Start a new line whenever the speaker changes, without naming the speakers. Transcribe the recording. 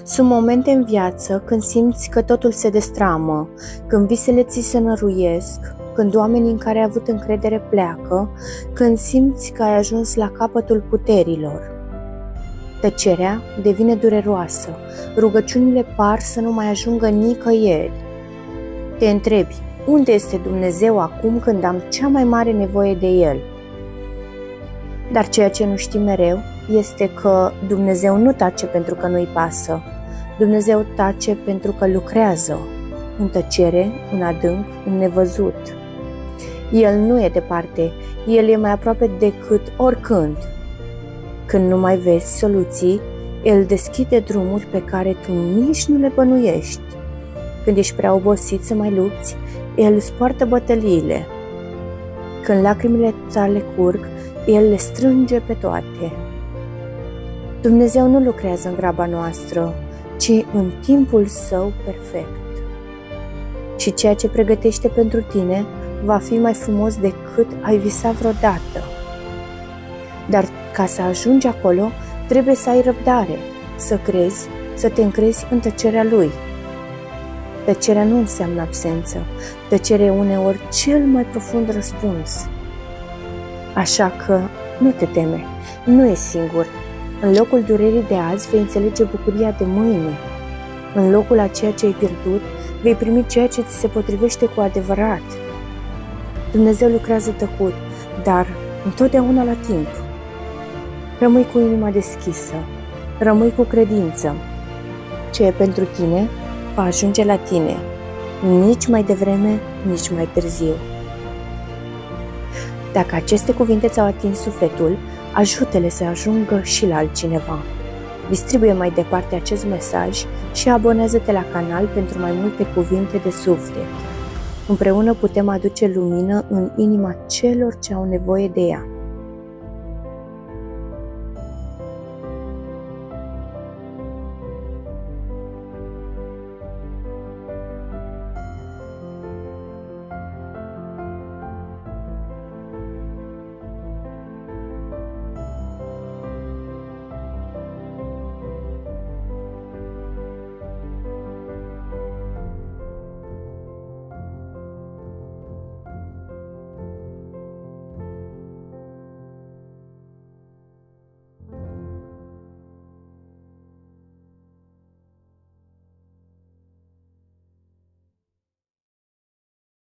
Sunt momente în viață când simți că totul se destramă, când visele ți se năruiesc, când oamenii în care ai avut încredere pleacă, când simți că ai ajuns la capătul puterilor. Tăcerea devine dureroasă, rugăciunile par să nu mai ajungă nicăieri. Te întrebi, unde este Dumnezeu acum când am cea mai mare nevoie de El? Dar ceea ce nu știi mereu este că Dumnezeu nu tace pentru că nu-i pasă. Dumnezeu tace pentru că lucrează, în tăcere, în adânc, în nevăzut. El nu e departe, El e mai aproape decât oricând. Când nu mai vezi soluții, El deschide drumuri pe care tu nici nu le bănuiești. Când ești prea obosit să mai lupți, El îți poartă bătăliile. Când lacrimile tale curg, El le strânge pe toate. Dumnezeu nu lucrează în graba noastră, ci în timpul Său perfect. Și ceea ce pregătește pentru tine va fi mai frumos decât ai visat vreodată. Dar ca să ajungi acolo, trebuie să ai răbdare, să crezi, să te încrezi în tăcerea Lui. Tăcerea nu înseamnă absență, tăcerea e uneori cel mai profund răspuns. Așa că nu te teme, nu ești singur. În locul durerii de azi vei înțelege bucuria de mâine. În locul a ceea ce ai pierdut, vei primi ceea ce ți se potrivește cu adevărat. Dumnezeu lucrează tăcut, dar întotdeauna la timp. Rămâi cu inima deschisă, rămâi cu credință. Ce e pentru tine, va ajunge la tine, nici mai devreme, nici mai târziu. Dacă aceste cuvinte ți-au atins sufletul, ajută-le să ajungă și la altcineva. Distribuie mai departe acest mesaj și abonează-te la canal pentru mai multe cuvinte de suflet. Împreună putem aduce lumină în inima celor ce au nevoie de ea.